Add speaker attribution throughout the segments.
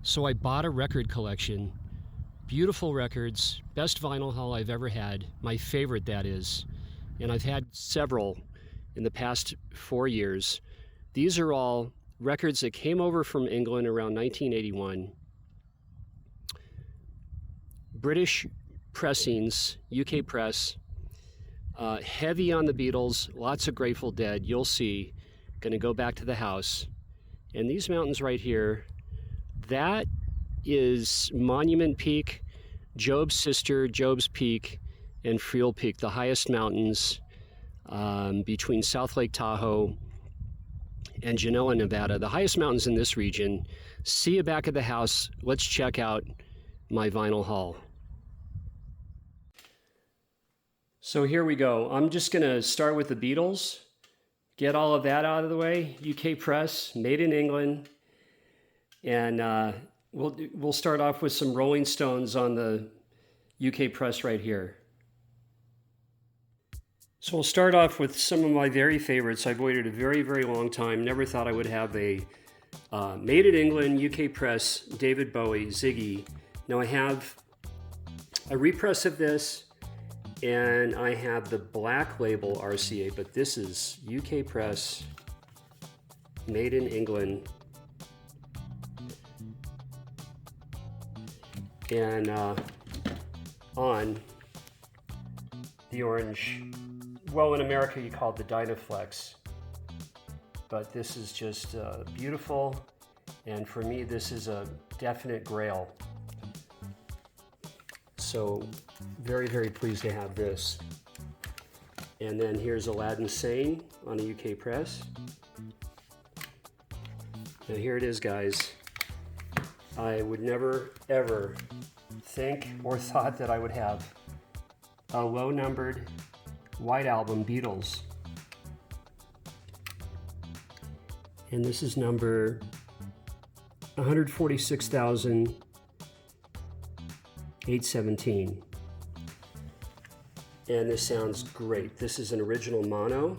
Speaker 1: So I bought a record collection, beautiful records, best vinyl haul I've ever had, my favorite that is, and I've had several in the past 4 years. These are all records that came over from England around 1981. British pressings, UK press, heavy on the Beatles, lots of Grateful Dead, you'll see. Gonna go back to the house. And these mountains right here, that is Monument Peak, Job's Sister, Job's Peak, and Friel Peak, the highest mountains between South Lake Tahoe and Genoa, Nevada, the highest mountains in this region. See you back at the house. Let's check out my vinyl haul. So here we go. I'm just gonna start with the Beatles, get all of that out of the way. UK press, made in England. And we'll start off with some Rolling Stones on the UK press right here. So we'll start off with some of my very favorites. I've waited a very, very long time. Never thought I would have a made in England UK press, David Bowie, Ziggy. Now I have a repress of this, and I have the black label RCA, but this is UK press, made in England. And on the orange, well, in America you call it the Dynaflex, but this is just beautiful, and for me this is a definite grail. So very, very pleased to have this. And then here's Aladdin Sane on a UK press. Now here it is, guys. I would never, ever think or thought that I would have a low-numbered white album, Beatles. And this is number 146,817. And this sounds great. This is an original mono,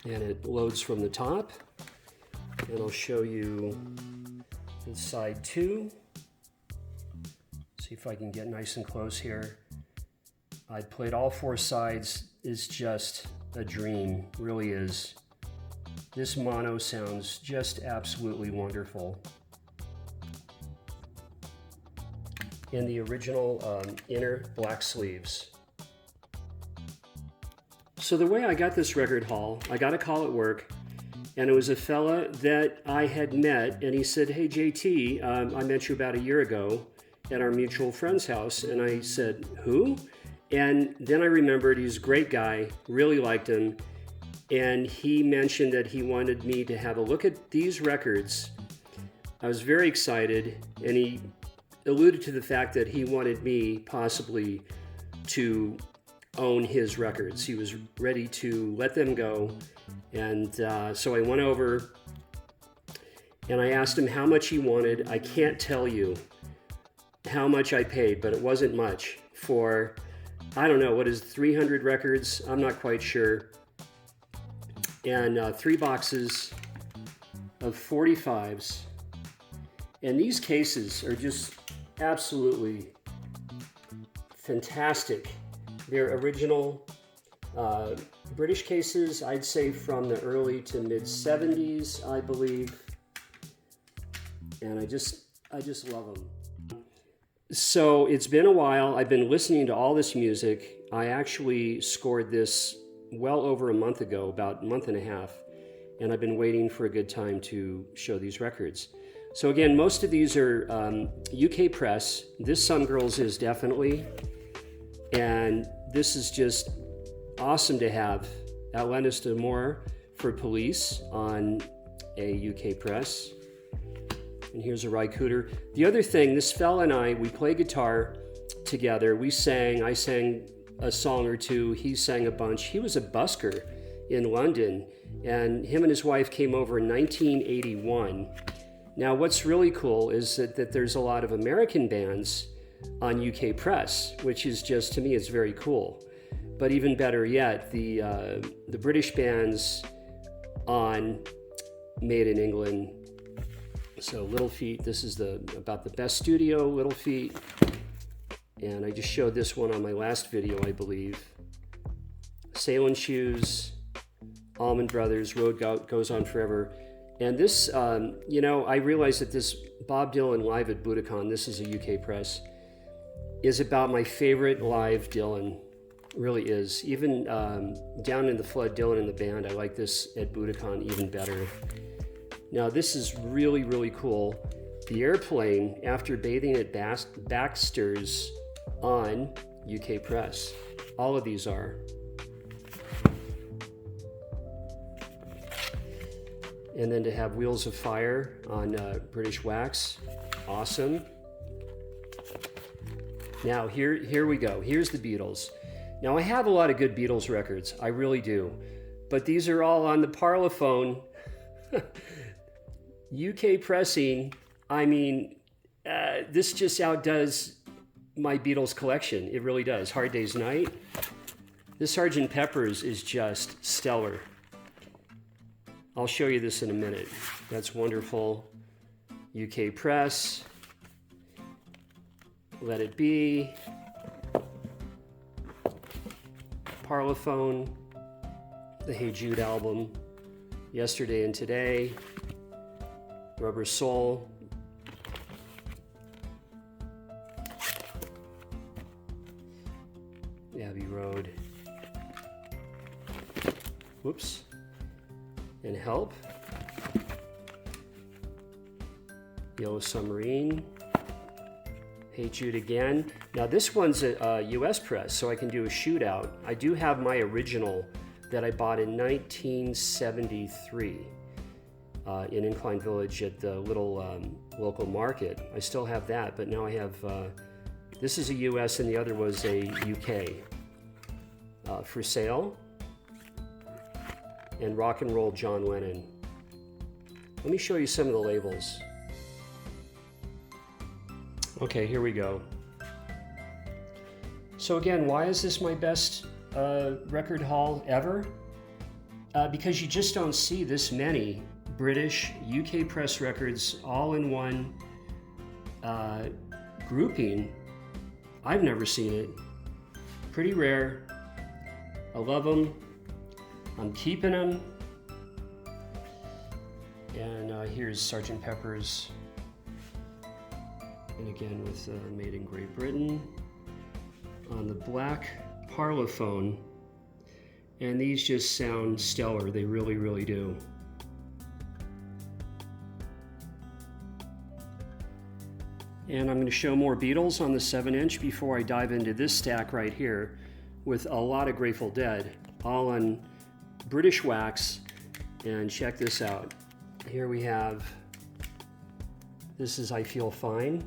Speaker 1: and it loads from the top. And I'll show you the side 2. See if I can get nice and close here. I played all 4 sides. Is just a dream, really is. This mono sounds just absolutely wonderful. In the original inner black sleeves. So the way I got this record haul, I got a call at work, and it was a fella that I had met, and he said, "Hey JT, I met you about a year ago at our mutual friend's house." And I said, "Who?" And then I remembered he's a great guy, really liked him, and he mentioned that he wanted me to have a look at these records. I was very excited, and he alluded to the fact that he wanted me possibly to own his records. He was ready to let them go. And so I went over and I asked him how much he wanted. I can't tell you how much I paid, but it wasn't much for, I don't know, what is 300 records? I'm not quite sure. And 3 boxes of 45s. And these cases are just absolutely fantastic. They're original British cases, I'd say from the early to mid 70s, I believe. And I just love them. So it's been a while. I've been listening to all this music. I actually scored this well over a month ago, about a month and a half, and I've been waiting for a good time to show these records. So again, most of these are UK press. This Some Girls is definitely, and this is just awesome to have. Atlantis D'Amour for Police on a UK press. And here's a Ry Cooder. The other thing, this fella and I, we play guitar together. I sang a song or two, he sang a bunch. He was a busker in London, and him and his wife came over in 1981. Now, what's really cool is that there's a lot of American bands on UK press, which is just, to me, it's very cool. But even better yet, the British bands on Made in England So Little Feet, this is about the best studio, Little Feet. And I just showed this one on my last video, I believe. Sailing Shoes, Allman Brothers, Road Goes On Forever. And this, you know, I realized that this Bob Dylan Live at Budokan, this is a UK press, is about my favorite live Dylan. Really is. Even Down in the Flood, Dylan and the Band, I like this at Budokan even better. Now this is really, really cool. The Airplane, After Bathing at Baxter's on UK Press. All of these are. And then to have Wheels of Fire on British Wax. Awesome. Now here we go. Here's the Beatles. Now I have a lot of good Beatles records. I really do. But these are all on the Parlophone. UK pressing, I mean, this just outdoes my Beatles collection. It really does. Hard Day's Night. This Sgt. Pepper's is just stellar. I'll show you this in a minute. That's wonderful. UK press. Let It Be. Parlophone. The Hey Jude album. Yesterday and Today. Rubber Soul. Abbey Road. Whoops. And Help. Yellow Submarine. Hey Jude Again. Now this one's a US press, so I can do a shootout. I do have my original that I bought in 1973 in Incline Village at the little local market. I still have that, but now I have, this is a US and the other was a UK. For Sale. And Rock and Roll John Lennon. Let me show you some of the labels. Okay, here we go. So again, why is this my best record haul ever? Because you just don't see this many British, UK press records all in one grouping. I've never seen it. Pretty rare. I love them. I'm keeping them. And here's Sgt. Pepper's. And again with Made in Great Britain. On the black Parlophone. And these just sound stellar. They really, really do. And I'm going to show more Beatles on the 7-inch before I dive into this stack right here with a lot of Grateful Dead, all on British wax. And check this out. Here we have, this is I Feel Fine.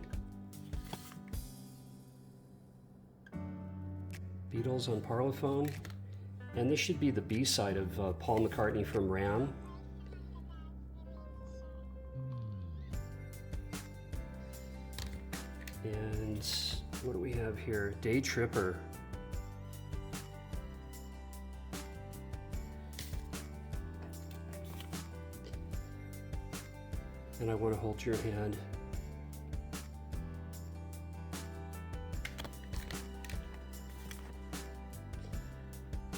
Speaker 1: Beatles on Parlophone. And this should be the B-side of Paul McCartney from Ram. And what do we have here? Day Tripper. And I Want to Hold Your Hand.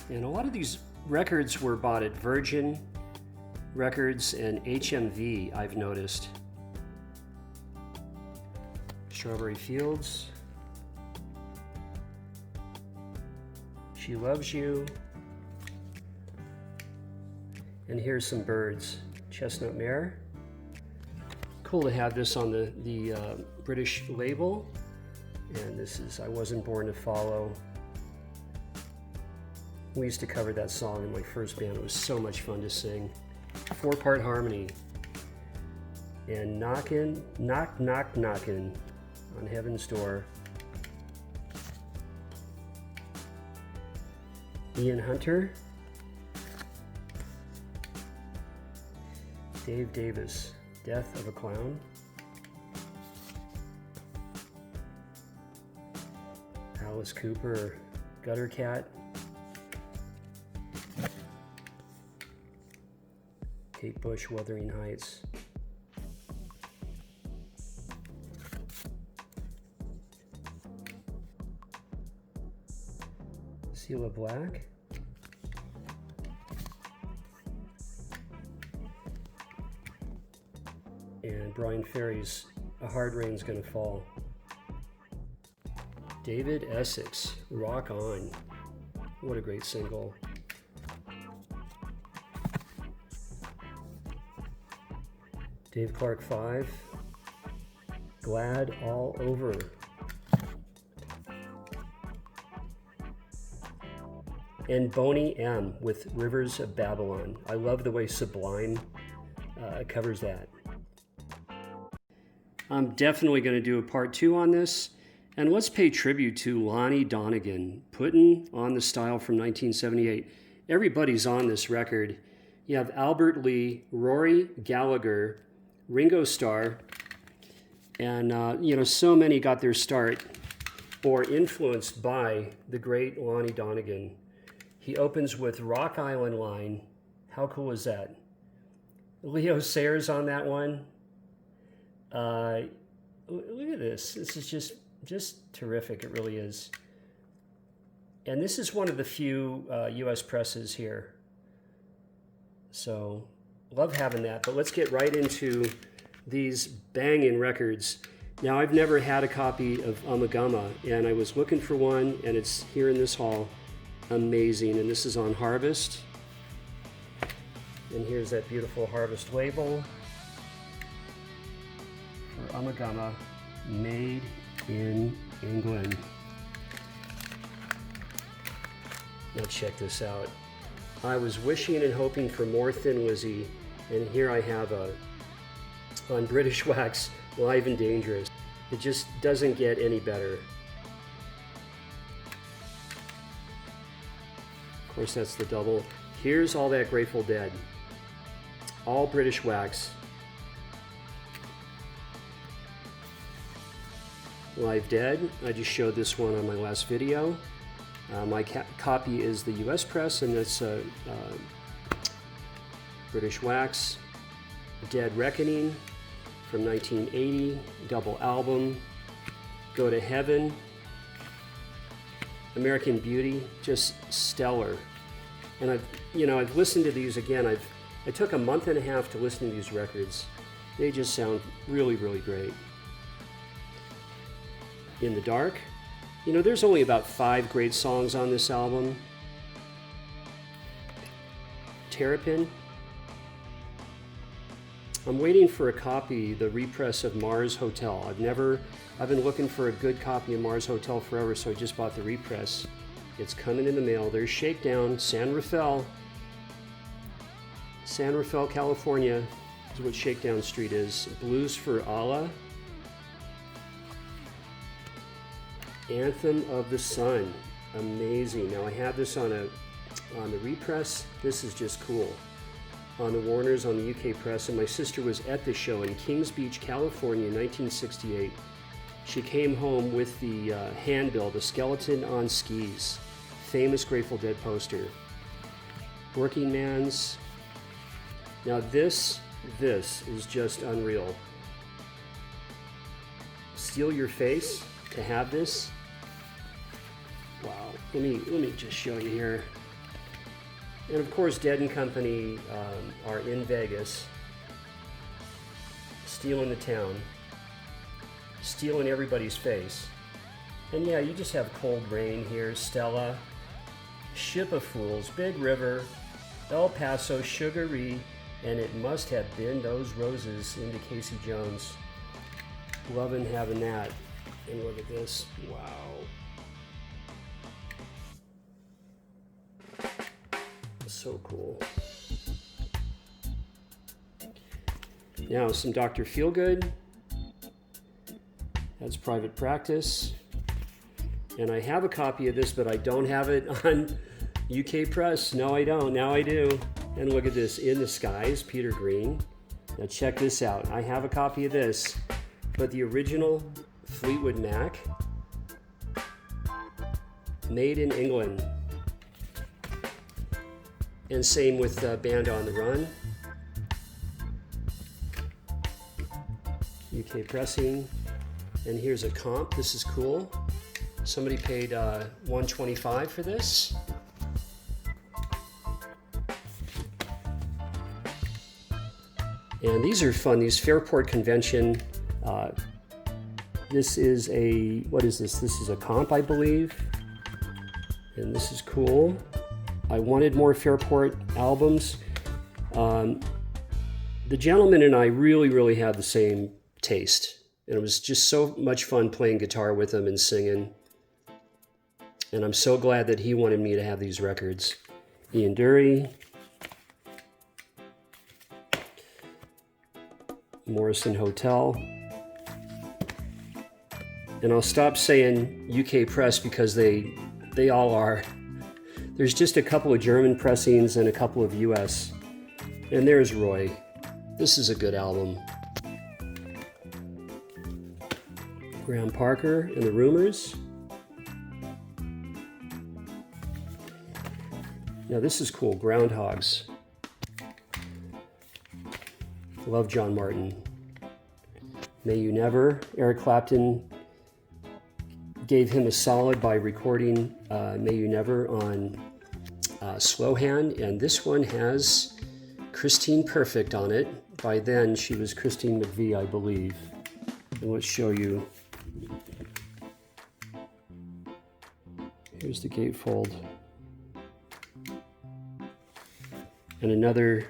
Speaker 1: And a lot of these records were bought at Virgin Records and HMV, I've noticed. Strawberry Fields. She Loves You. And here's some birds. Chestnut Mare. Cool to have this on the British label. And this is I Wasn't Born to Follow. We used to cover that song in my first band. It was so much fun to sing. 4-part harmony. And Knockin', Knock, Knock, Knockin' on Heaven's Door. Ian Hunter. Dave Davis, Death of a Clown. Alice Cooper, Gutter Cat. Kate Bush, Wuthering Heights. Steel Black. And Brian Ferry's A Hard Rain's Gonna Fall. David Essex, Rock On. What a great single. Dave Clark 5, Glad All Over. And Boney M with Rivers of Babylon. I love the way Sublime covers that. I'm definitely going to do a part 2 on this. And let's pay tribute to Lonnie Donegan, putting on the style from 1978. Everybody's on this record. You have Albert Lee, Rory Gallagher, Ringo Starr, and so many got their start or influenced by the great Lonnie Donegan. He opens with Rock Island Line. How cool is that? Leo Sayers on that one. Look at this. This is just terrific. It really is. And this is one of the few U.S. presses here. So love having that. But let's get right into these banging records. Now, I've never had a copy of Ummagumma, and I was looking for one, and it's here in this hall. Amazing. And this is on Harvest. And here's that beautiful Harvest label for Ummagumma, made in England. Now check this out. I was wishing and hoping for more Thin Lizzy, and here I have on British Wax, Live and Dangerous. It just doesn't get any better. Of course, that's the double. Here's all that Grateful Dead. All British Wax. Live Dead. I just showed this one on my last video. My copy is the US press, and that's British Wax. Dead Reckoning from 1980, double album. Go to Heaven. American Beauty, just stellar. And I've listened to these again. I took a month and a half to listen to these records. They just sound really, really great. In the Dark. There's only about 5 great songs on this album. Terrapin. I'm waiting for a copy, the repress of Mars Hotel. I've been looking for a good copy of Mars Hotel forever, so I just bought the repress. It's coming in the mail. There's Shakedown, San Rafael, California is what Shakedown Street is. Blues for Allah. Anthem of the Sun, amazing. Now I have this on the repress. This is just cool. On the Warners, on the UK press, and my sister was at the show in Kings Beach, California, in 1968. She came home with the handbill, the Skeleton on Skis, famous Grateful Dead poster. Working Man's. Now this is just unreal. Steal Your Face, to have this. Wow, let me just show you here. And of course, Dead and Company are in Vegas, stealing the town, stealing everybody's face. And yeah, you just have Cold Rain here, Stella, Ship of Fools, Big River, El Paso, Sugary, and It Must Have Been Those Roses into Casey Jones. Loving having that. And look at this. Wow. So cool. Now some Dr. Feelgood. That's Private Practice. And I have a copy of this, but I don't have it on UK press. No, I don't. Now I do. And look at this. In the Skies, Peter Green. Now check this out. I have a copy of this, but the original Fleetwood Mac, made in England. And same with Band on the Run. UK pressing. And here's a comp. This is cool. Somebody paid $125 for this. And these are fun, these Fairport Convention. This is a, what is this? This is a comp, I believe. And this is cool. I wanted more Fairport albums. The gentleman and I really had the same taste. And it was just so much fun playing guitar with him and singing. And I'm so glad that he wanted me to have these records. Ian Dury. Morrison Hotel. And I'll stop saying UK press because they all are. There's just a couple of German pressings and a couple of US. And there's Roy. This is a good album. Graham Parker and the Rumors. Now this is cool, Groundhogs. Love John Martin. May You Never. Eric Clapton gave him a solid by recording May You Never on slow hand, and this one has Christine Perfect on it. By then she was Christine McVie, I believe. And let's show you. Here's the gatefold. And another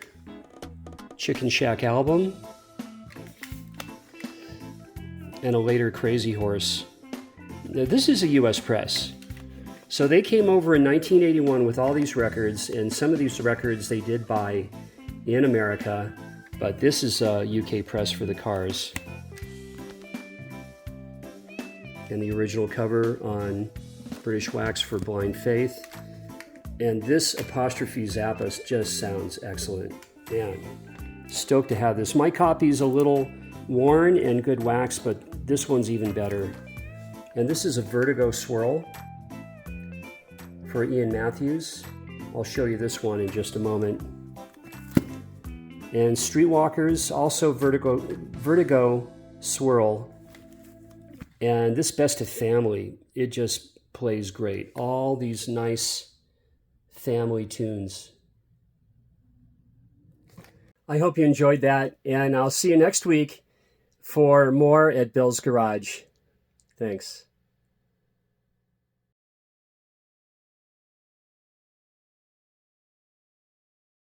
Speaker 1: Chicken Shack album. And a later Crazy Horse. Now this is a US press. So they came over in 1981 with all these records, and some of these records they did buy in America, but this is a UK press for the Cars. And the original cover on British wax for Blind Faith. And this apostrophe Zappa just sounds excellent. Man, stoked to have this. My copy's a little worn and good wax, but this one's even better. And this is a Vertigo Swirl for Ian Matthews. I'll show you this one in just a moment. And Streetwalkers, also Vertigo Swirl. And this Best of Family, it just plays great. All these nice family tunes. I hope you enjoyed that, and I'll see you next week for more at Bill's Garage. Thanks.